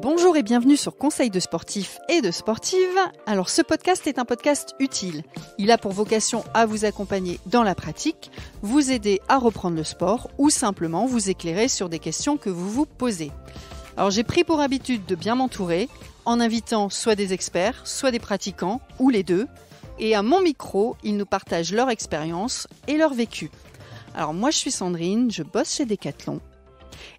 Bonjour et bienvenue sur Conseil de sportifs et de sportives. Alors ce podcast est un podcast utile. Il a pour vocation à vous accompagner dans la pratique, vous aider à reprendre le sport ou simplement vous éclairer sur des questions que vous vous posez. Alors j'ai pris pour habitude de bien m'entourer en invitant soit des experts, soit des pratiquants ou les deux. Et à mon micro, ils nous partagent leur expérience et leur vécu. Alors moi je suis Sandrine, je bosse chez Decathlon.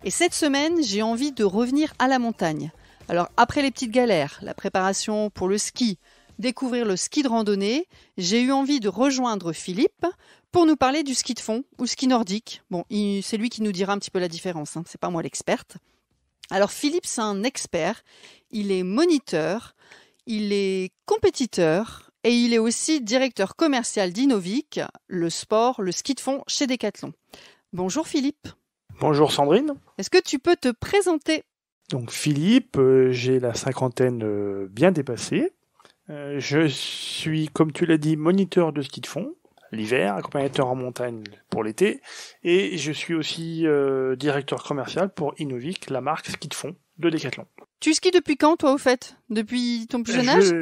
Et cette semaine, j'ai envie de revenir à la montagne. Alors après les petites galères, la préparation pour le ski, découvrir le ski de randonnée, j'ai eu envie de rejoindre Philippe pour nous parler du ski de fond ou ski nordique. Bon, c'est lui qui nous dira un petit peu la différence, c'est pas moi l'experte. Alors Philippe, c'est un expert, il est moniteur, il est compétiteur et il est aussi directeur commercial d'Innovic, le sport, le ski de fond chez Decathlon. Bonjour Philippe. Bonjour Sandrine. Est-ce que tu peux te présenter ? Donc Philippe, j'ai la cinquantaine bien dépassée. Je suis, comme tu l'as dit, moniteur de ski de fond l'hiver, accompagnateur en montagne pour l'été, et je suis aussi directeur commercial pour Innovic, la marque ski de fond de Decathlon. Tu skis depuis quand, toi, au fait ? Depuis ton plus jeune âge ?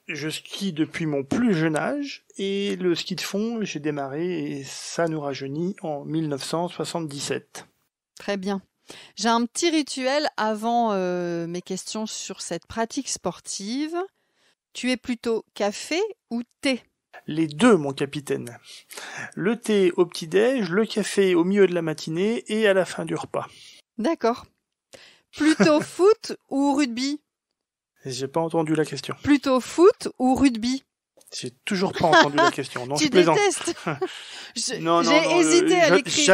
Je skie depuis mon plus jeune âge, et le ski de fond, j'ai démarré, et ça nous rajeunit, en 1977. Très bien. J'ai un petit rituel avant mes questions sur cette pratique sportive. Tu es plutôt café ou thé ? Les deux, mon capitaine. Le thé au petit-déj, le café au milieu de la matinée et à la fin du repas. D'accord. Plutôt foot ou rugby ? J'ai pas entendu la question. Plutôt foot ou rugby ? J'ai toujours pas entendu la question. Non, tu je plaisante. Détestes J'ai hésité à l'écrire.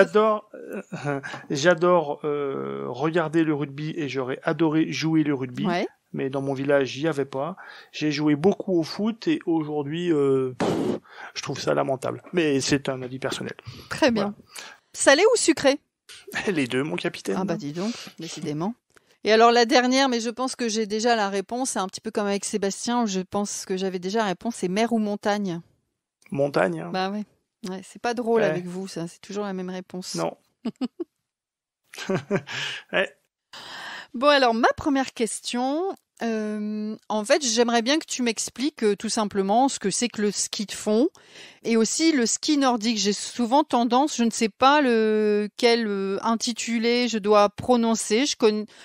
J'adore regarder le rugby et j'aurais adoré jouer le rugby. Ouais. Mais dans mon village, j'y avais pas. J'ai joué beaucoup au foot et aujourd'hui, je trouve ça lamentable. Mais c'est un avis personnel. Très bien. Voilà. Salé ou sucré ? Les deux, mon capitaine. Ah bah dis donc, décidément. Et alors la dernière, mais je pense que j'ai déjà la réponse, c'est un petit peu comme avec Sébastien, je pense que j'avais déjà la réponse, c'est mer ou montagne ? Montagne. Hein. Bah ouais, c'est pas drôle avec vous, ça, c'est toujours la même réponse. Non. Ouais. Bon alors, ma première question, en fait, j'aimerais bien que tu m'expliques tout simplement ce que c'est que le ski de fond et aussi le ski nordique. J'ai souvent tendance, je ne sais pas quel intitulé je dois prononcer.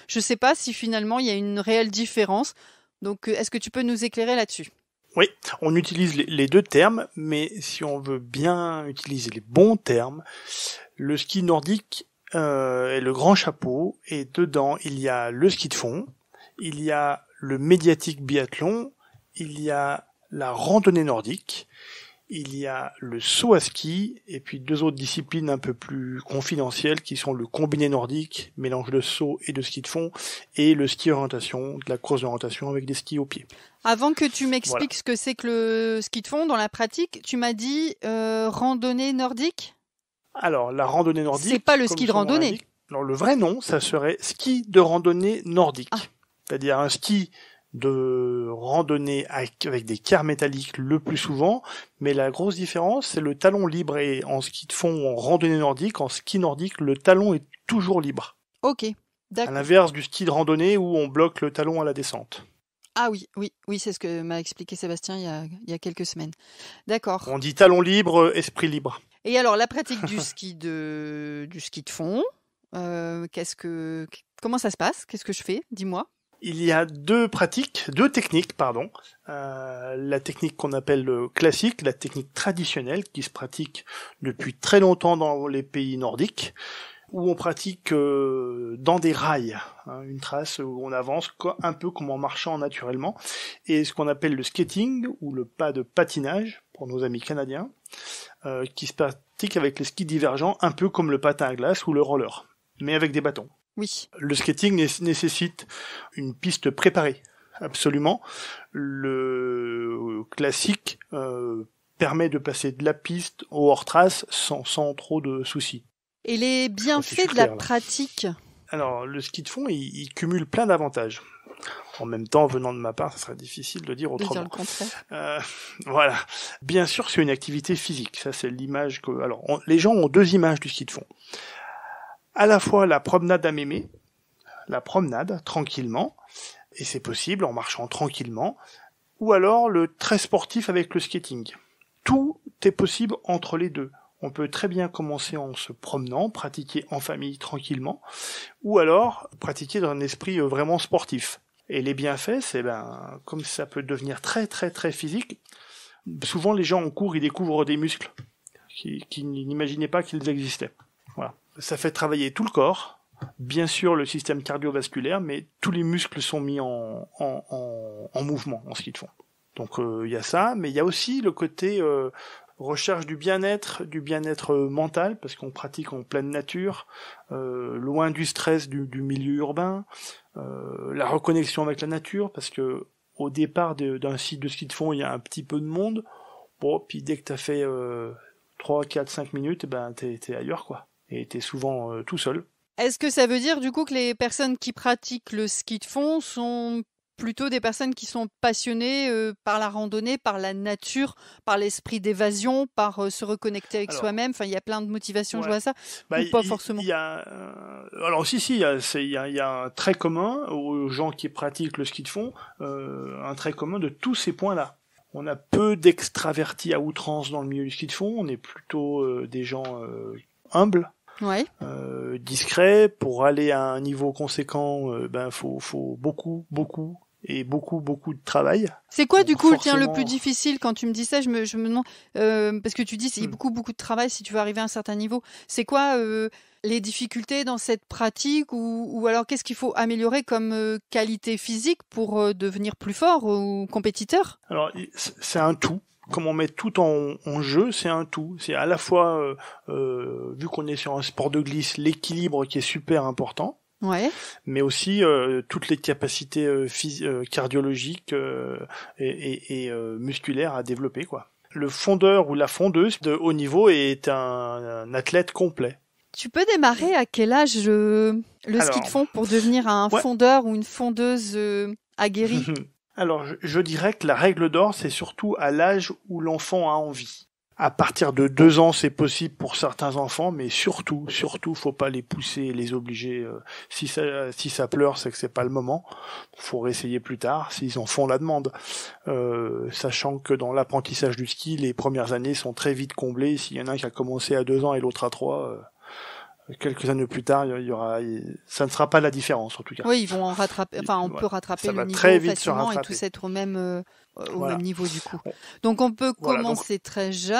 Je sais pas si finalement il y a une réelle différence. Donc, est-ce que tu peux nous éclairer là-dessus ? Oui, on utilise les deux termes, mais si on veut bien utiliser les bons termes, le ski nordique est le grand chapeau, et dedans il y a le ski de fond, il y a le médiatique biathlon, il y a la randonnée nordique, il y a le saut à ski, et puis deux autres disciplines un peu plus confidentielles qui sont le combiné nordique, mélange de saut et de ski de fond, et le ski orientation, de la course d'orientation avec des skis au pied. Avant que tu m'expliques ce que c'est que le ski de fond dans la pratique, tu m'as dit randonnée nordique ? Alors, la randonnée nordique... C'est pas le ski de randonnée. Alors, le vrai nom, ça serait ski de randonnée nordique. Ah. C'est-à-dire un ski de randonnée avec des quarts métalliques le plus souvent, mais la grosse différence, c'est le talon libre. Et en ski de fond, en randonnée nordique, en ski nordique, le talon est toujours libre. Ok, d'accord. À l'inverse du ski de randonnée où on bloque le talon à la descente. Ah oui, c'est ce que m'a expliqué Sébastien il y a quelques semaines. D'accord. On dit talon libre, esprit libre. Et alors, la pratique du ski de fond, comment ça se passe ? Qu'est-ce que je fais ? Dis-moi. Il y a deux techniques. La technique qu'on appelle classique, la technique traditionnelle, qui se pratique depuis très longtemps dans les pays nordiques, où on pratique dans des rails, une trace où on avance un peu comme en marchant naturellement, et ce qu'on appelle le skating, ou le pas de patinage, pour nos amis canadiens, qui se pratique avec les skis divergents, un peu comme le patin à glace ou le roller, mais avec des bâtons. Oui. Le skating nécessite une piste préparée, absolument. Le classique permet de passer de la piste au hors-trace sans trop de soucis. Et les bienfaits de la pratique ? Alors, le ski de fond, il cumule plein d'avantages. En même temps, venant de ma part, ça serait difficile de dire autrement. De dire le contraire. Voilà. Bien sûr, c'est une activité physique. Ça, c'est l'image que... Alors, les gens ont deux images du ski de fond. À la fois la promenade à mémé, la promenade, tranquillement, et c'est possible en marchant tranquillement, ou alors le très sportif avec le skating. Tout est possible entre les deux. On peut très bien commencer en se promenant, pratiquer en famille tranquillement, ou alors pratiquer dans un esprit vraiment sportif. Et les bienfaits, c'est comme ça peut devenir très très très physique, souvent les gens en cours, ils découvrent des muscles qui n'imaginaient pas qu'ils existaient. Voilà. Ça fait travailler tout le corps, bien sûr le système cardiovasculaire, mais tous les muscles sont mis en mouvement en ski de fond. Donc il y a ça, mais il y a aussi le côté recherche du bien-être mental, parce qu'on pratique en pleine nature, loin du stress du milieu urbain, la reconnexion avec la nature, parce que au départ d'un site de ski de fond, il y a un petit peu de monde, bon, puis dès que t'as fait 3, 4, 5 minutes, t'es ailleurs, quoi. Et t'es souvent tout seul. Est-ce que ça veut dire du coup que les personnes qui pratiquent le ski de fond sont plutôt des personnes qui sont passionnées par la randonnée, par la nature, par l'esprit d'évasion, par se reconnecter avec soi-même? Enfin, il y a plein de motivations, je vois ça. Ou pas forcément. Alors si, il y a un trait commun aux gens qui pratiquent le ski de fond, un trait commun de tous ces points-là. On a peu d'extravertis à outrance dans le milieu du ski de fond, on est plutôt des gens humbles. Ouais. Discret. Pour aller à un niveau conséquent, faut beaucoup de travail. C'est quoi du coup le plus difficile quand tu me dis ça? Je me demande parce que tu dis c'est beaucoup de travail si tu veux arriver à un certain niveau. C'est quoi les difficultés dans cette pratique ou alors qu'est-ce qu'il faut améliorer comme qualité physique pour devenir plus fort ou compétiteur? Alors c'est un tout. Comme on met tout en jeu, c'est un tout. C'est à la fois, vu qu'on est sur un sport de glisse, l'équilibre qui est super important, ouais, mais aussi toutes les capacités cardiologiques et musculaires à développer, quoi. Le fondeur ou la fondeuse de haut niveau est un athlète complet. Tu peux démarrer à quel âge ski de fond pour devenir un fondeur ou une fondeuse aguerrie? Alors, je dirais que la règle d'or, c'est surtout à l'âge où l'enfant a envie. À partir de 2 ans, c'est possible pour certains enfants, mais surtout, faut pas les pousser et les obliger. Si ça pleure, c'est que c'est pas le moment. Faut réessayer plus tard, s'ils en font la demande. Sachant que dans l'apprentissage du ski, les premières années sont très vite comblées. S'il y en a un qui a commencé à 2 ans et l'autre à 3, quelques années plus tard, ça ne sera pas la différence en tout cas. Oui, ils vont en rattraper. Enfin, on peut rattraper le niveau très vite facilement et tous être au même niveau du coup. Donc on peut commencer très jeune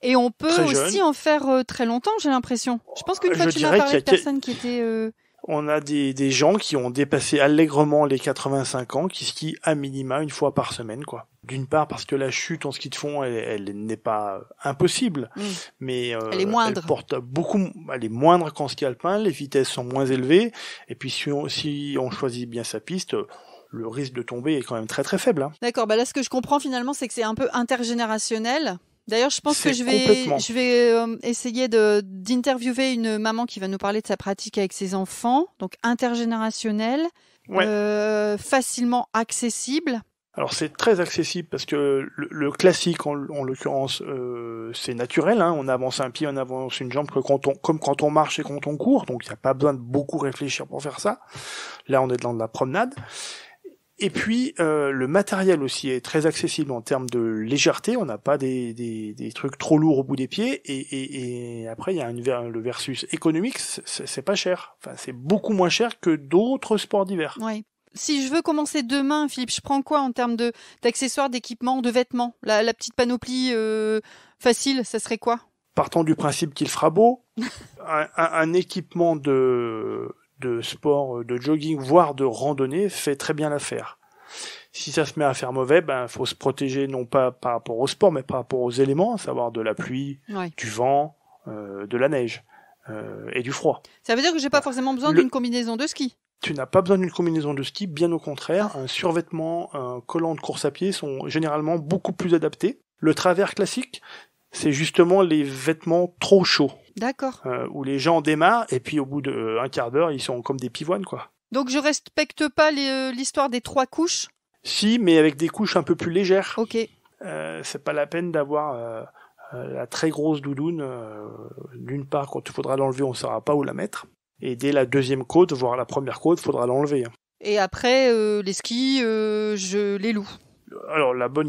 et on peut aussi en faire très longtemps. J'ai l'impression. Je pense qu'une fois tu m'as parlé de personnes qui étaient. On a des gens qui ont dépassé allègrement les 85 ans, qui skient à minima une fois par semaine, quoi. D'une part parce que la chute en ski de fond, elle n'est pas impossible, mais elle est moindre. Elle est moindre qu'en ski alpin, les vitesses sont moins élevées, et puis si on choisit bien sa piste, le risque de tomber est quand même très très faible. Hein. D'accord, là ce que je comprends finalement, c'est que c'est un peu intergénérationnel. D'ailleurs, je pense que je vais essayer d'interviewer une maman qui va nous parler de sa pratique avec ses enfants. Donc intergénérationnel, facilement accessible. Alors c'est très accessible parce que le classique en l'occurrence c'est naturel, hein, on avance un pied, on avance une jambe comme quand on marche et quand on court, donc il n'y a pas besoin de beaucoup réfléchir pour faire ça. Là on est dans de la promenade. Et puis le matériel aussi est très accessible en termes de légèreté, on n'a pas des trucs trop lourds au bout des pieds et après il y a le versus économique, c'est pas cher. Enfin c'est beaucoup moins cher que d'autres sports d'hiver. Ouais. Si je veux commencer demain, Philippe, je prends quoi en termes d'accessoires, d'équipements, de vêtements? La petite panoplie facile, ça serait quoi? Partant du principe qu'il fera beau, un équipement de sport, de jogging, voire de randonnée, fait très bien l'affaire. Si ça se met à faire mauvais, faut se protéger non pas par rapport au sport, mais par rapport aux éléments, à savoir de la pluie, du vent, de la neige et du froid. Ça veut dire que j'ai pas forcément besoin d'une combinaison de ski? Tu n'as pas besoin d'une combinaison de ski, bien au contraire. Un survêtement, un collant de course à pied sont généralement beaucoup plus adaptés. Le travers classique, c'est justement les vêtements trop chauds. D'accord. Où les gens démarrent et puis au bout d'un quart d'heure, ils sont comme des pivoines, quoi. Donc je respecte pas l'histoire des 3 couches? Si, mais avec des couches un peu plus légères. Ok. C'est pas la peine d'avoir la très grosse doudoune. D'une part, quand il faudra l'enlever, on ne saura pas où la mettre. Et dès la deuxième côte, voire la première côte, faudra l'enlever. Et après, les skis, je les loue. Alors la bonne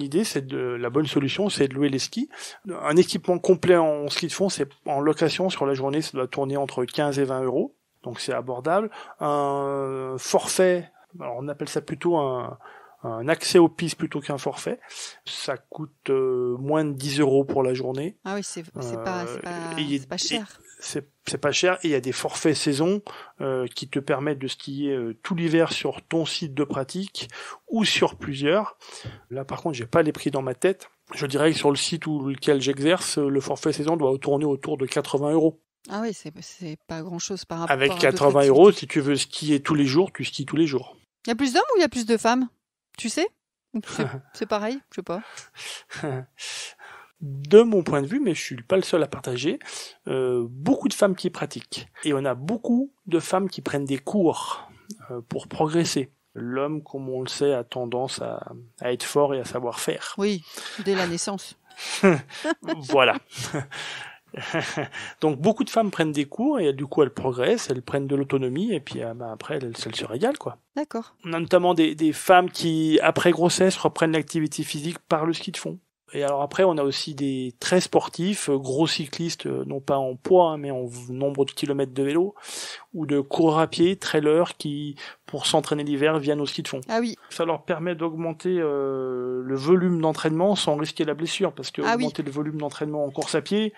solution, c'est de louer les skis. Un équipement complet en ski de fond, c'est en location sur la journée, ça doit tourner entre 15 et 20 euros, donc c'est abordable. Un forfait, alors on appelle ça plutôt un accès aux pistes plutôt qu'un forfait, ça coûte moins de 10 euros pour la journée. Ah oui, c'est pas cher. C'est pas cher, et il y a des forfaits saison qui te permettent de skier tout l'hiver sur ton site de pratique ou sur plusieurs. Là par contre j'ai pas les prix dans ma tête. Je dirais que sur le site lequel j'exerce, le forfait saison doit tourner autour de 80 euros. Ah oui, c'est pas grand chose par rapport avec à 80 euros, si tu veux skier tous les jours, tu skis tous les jours. Il y a plus d'hommes ou il y a plus de femmes? Tu sais? C'est pareil, je sais pas. De mon point de vue, mais je suis pas le seul à partager, beaucoup de femmes qui pratiquent. Et on a beaucoup de femmes qui prennent des cours pour progresser. L'homme, comme on le sait, a tendance à être fort et à savoir faire. Oui, dès la naissance. Voilà. Donc beaucoup de femmes prennent des cours et du coup elles progressent, elles prennent de l'autonomie et puis après elles se régalent, quoi. D'accord. On a notamment des femmes qui, après grossesse, reprennent l'activité physique par le ski de fond. Et alors après, on a aussi des très sportifs, gros cyclistes, non pas en poids, mais en nombre de kilomètres de vélo, ou de coureurs à pied, trailers, qui, pour s'entraîner l'hiver, viennent au ski de fond. Ah oui. Ça leur permet d'augmenter le volume d'entraînement sans risquer la blessure, parce que augmenter le volume d'entraînement en course à pied,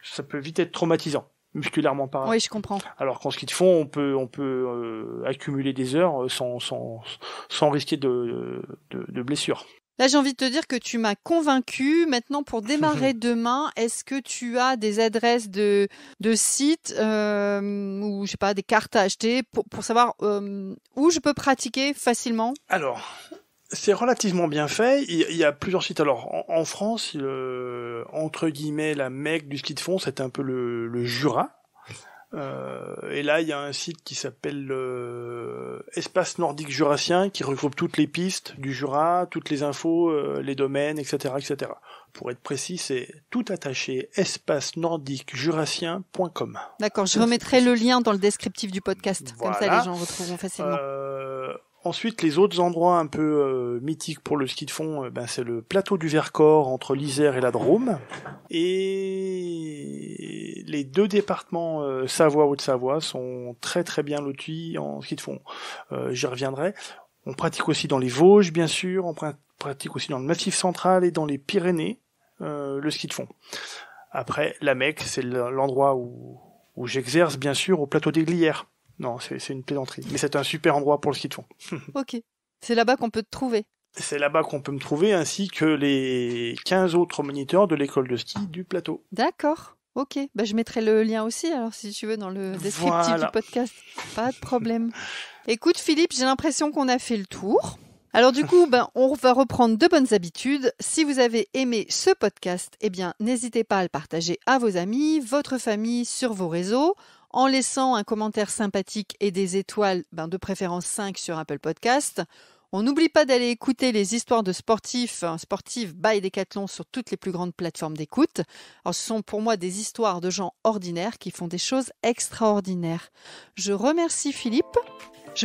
ça peut vite être traumatisant, musculairement parlant. Oui, je comprends. Alors qu'en ski de fond, on peut accumuler des heures sans risquer de blessure. Là, j'ai envie de te dire que tu m'as convaincu. Maintenant, pour démarrer demain, est-ce que tu as des adresses de sites ou je sais pas, des cartes à acheter pour savoir où je peux pratiquer facilement? Alors, c'est relativement bien fait. Il y a plusieurs sites. Alors, en France, entre guillemets, la Mecque du ski de fond, c'est un peu le Jura. Et là, il y a un site qui s'appelle Espace Nordique Jurassien, qui regroupe toutes les pistes du Jura, toutes les infos, les domaines, etc., etc. Pour être précis, c'est tout attaché, espacenordiquejurassien.com. D'accord, je remettrai le lien dans le descriptif du podcast. Voilà. Comme ça, les gens retrouveront facilement. Ensuite, les autres endroits un peu mythiques pour le ski de fond, c'est le plateau du Vercors entre l'Isère et la Drôme. Et les deux départements Savoie, Haute-Savoie sont très très bien lotis en ski de fond. J'y reviendrai. On pratique aussi dans les Vosges, bien sûr. On pratique aussi dans le Massif central et dans les Pyrénées, le ski de fond. Après, la Mecque, c'est l'endroit où j'exerce, bien sûr, au plateau des Glières. Non, c'est une plaisanterie. Mais c'est un super endroit pour le ski de fond. Ok. C'est là-bas qu'on peut te trouver. C'est là-bas qu'on peut me trouver, ainsi que les 15 autres moniteurs de l'école de ski du plateau. D'accord. Ok. Je mettrai le lien aussi, alors, si tu veux, dans le descriptif du podcast. Pas de problème. Écoute, Philippe, j'ai l'impression qu'on a fait le tour. Alors du coup, on va reprendre de bonnes habitudes. Si vous avez aimé ce podcast, n'hésitez pas à le partager à vos amis, votre famille, sur vos réseaux, en laissant un commentaire sympathique et des étoiles, de préférence 5 sur Apple Podcast. On n'oublie pas d'aller écouter les histoires de sportives by Decathlon sur toutes les plus grandes plateformes d'écoute. Alors, ce sont pour moi des histoires de gens ordinaires qui font des choses extraordinaires. Je remercie Philippe.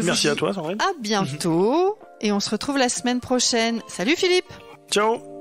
Merci à toi, Sandrine. À bientôt et on se retrouve la semaine prochaine. Salut Philippe. Ciao.